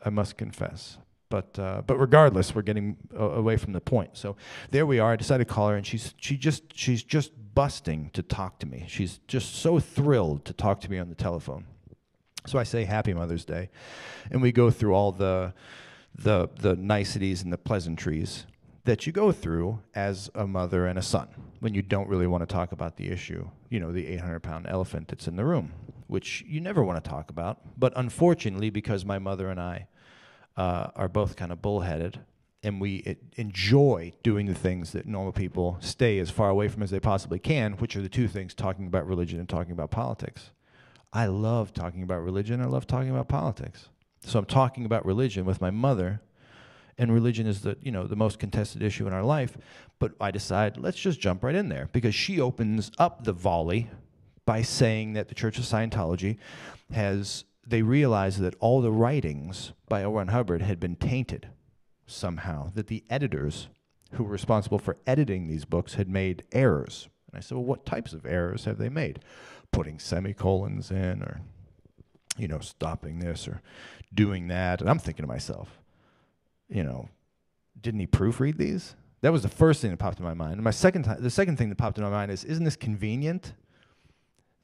I must confess. But regardless, we're getting away from the point. So there we are. I decided to call her, and she's just busting to talk to me. She's just so thrilled to talk to me on the telephone. So I say Happy Mother's Day, and we go through all the niceties and the pleasantries that you go through as a mother and a son when you don't really want to talk about the issue, the 800-pound elephant that's in the room, which you never want to talk about. But unfortunately, because my mother and I are both kind of bullheaded, and we enjoy doing the things that normal people stay as far away from as they possibly can, which are the two things, talking about religion and talking about politics. I love talking about religion. I love talking about politics. So I'm talking about religion with my mother, and religion is the most contested issue in our life. But I decide, let's just jump right in there, because she opens up the volley by saying that the Church of Scientology they realized that all the writings by L. Ron Hubbard had been tainted somehow, that the editors who were responsible for editing these books had made errors. And I said, well, what types of errors have they made? Putting semicolons in, or, stopping this or doing that. And I'm thinking to myself, didn't he proofread these? That was the first thing that popped in my mind. And the second thing that popped in my mind is, isn't this convenient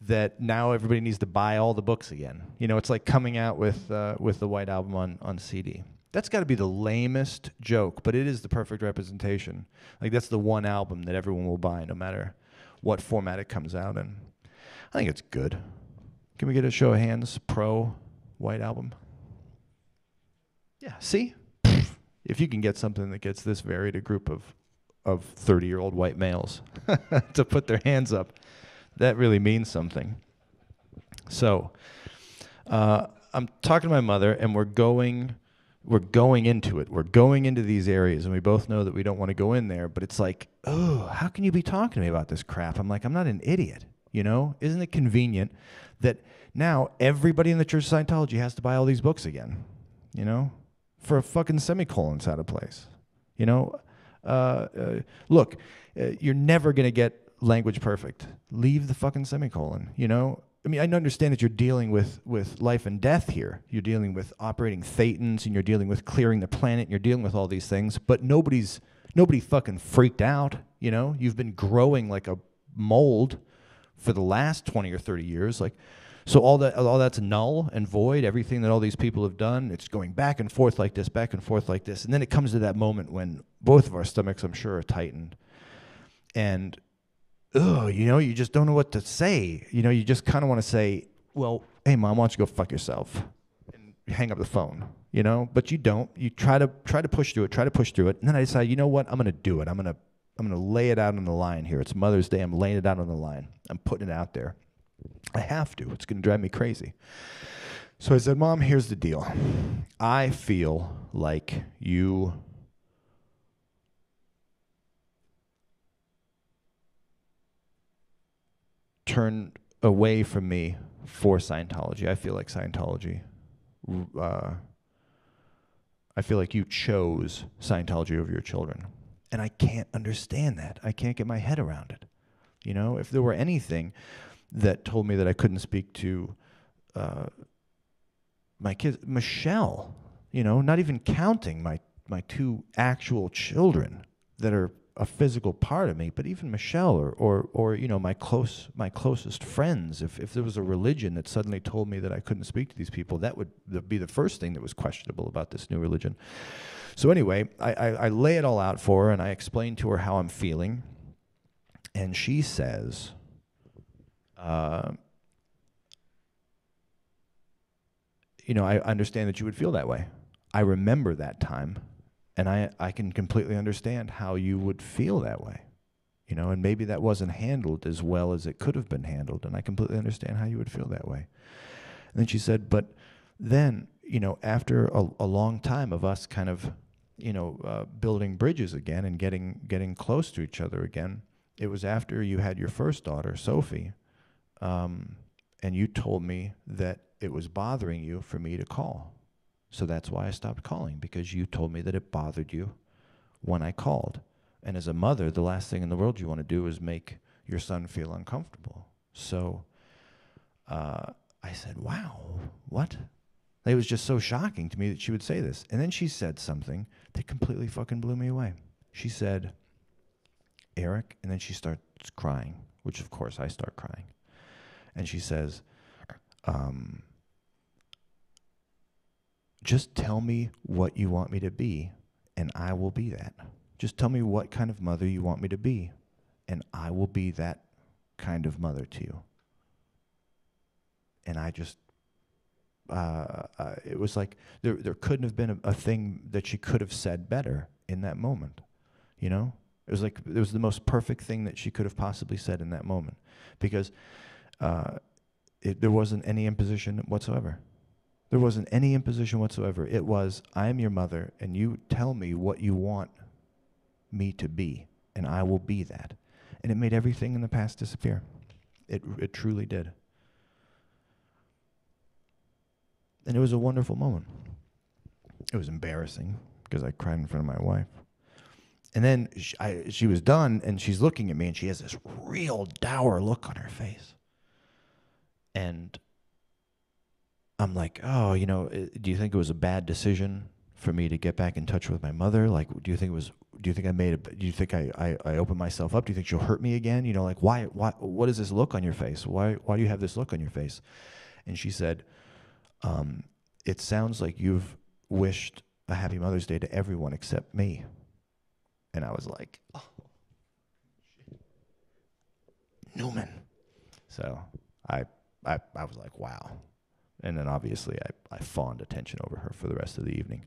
that now everybody needs to buy all the books again? It's like coming out with the White Album on CD. That's got to be the lamest joke, but it is the perfect representation. Like, that's the one album that everyone will buy, no matter what format it comes out in. I think it's good. Can we get a show of hands pro White Album? Yeah, see? If you can get something that gets this varied a group of 30-year-old white males to put their hands up, that really means something. So I'm talking to my mother, and we're going into it. We're going into these areas, and we both know that we don't want to go in there, but it's like, oh, how can you be talking to me about this crap? I'm like, I'm not an idiot, Isn't it convenient that now everybody in the Church of Scientology has to buy all these books again, for a fucking semicolon's out of place, look, you're never going to get language perfect. Leave the fucking semicolon, I mean, I understand that you're dealing with life and death here. You're dealing with operating thetans, and you're dealing with clearing the planet, and you're dealing with all these things, but nobody fucking freaked out, You've been growing like a mold for the last 20 or 30 years. Like, so all that's null and void, everything that all these people have done, it's going back and forth like this, and then it comes to that moment when both of our stomachs, I'm sure, are tightened. And you just don't know what to say. You just kind of want to say, well, hey, Mom, why don't you go fuck yourself? And hang up the phone, But you don't. You try to push through it. And then I decide, you know what? I'm going to do it. I'm going to lay it out on the line here. It's Mother's Day. I'm laying it out on the line. I'm putting it out there. I have to. It's going to drive me crazy. So I said, Mom, here's the deal. I feel like you turned away from me for Scientology. I feel like Scientology, I feel like you chose Scientology over your children. And I can't understand that. I can't get my head around it. If there were anything that told me that I couldn't speak to my kids, Michelle, not even counting my two actual children that are a physical part of me, but even Michelle or my closest friends, if there was a religion that suddenly told me that I couldn't speak to these people, that would be the first thing that was questionable about this new religion. So anyway, I lay it all out for her, and I explain to her how I'm feeling, and she says, I understand that you would feel that way. I remember that time. And I can completely understand how you would feel that way, and maybe that wasn't handled as well as it could have been handled, and I completely understand how you would feel that way. And then she said, but then, after a long time of us kind of, building bridges again and getting close to each other again, it was after you had your first daughter, Sophie, and you told me that it was bothering you for me to call. So that's why I stopped calling, because you told me that it bothered you when I called. And as a mother, the last thing in the world you want to do is make your son feel uncomfortable. So I said, wow, what? It was just so shocking to me that she would say this. And then she said something that completely fucking blew me away. She said, Eric, and then she starts crying, which of course I start crying. And she says, just tell me what you want me to be, and I will be that. Just tell me what kind of mother you want me to be, and I will be that kind of mother to you. And I just, it was like there couldn't have been a thing that she could have said better in that moment, you know? It was like, it was the most perfect thing that she could have possibly said in that moment, because there wasn't any imposition whatsoever. There wasn't any imposition whatsoever. It was, I am your mother, and you tell me what you want me to be, and I will be that. And it made everything in the past disappear. It truly did. And it was a wonderful moment. It was embarrassing, because I cried in front of my wife. And then she was done, and she's looking at me, and she has this real dour look on her face. And I'm like, oh, you know, do you think it was a bad decision for me to get back in touch with my mother? Like, do you think I opened myself up? Do you think she'll hurt me again? You know, like, why, what is this look on your face? Why do you have this look on your face? And she said, it sounds like you've wished a happy Mother's Day to everyone except me. And I was like, oh, shit. Newman. So I was like, wow. And then obviously I fawned attention over her for the rest of the evening.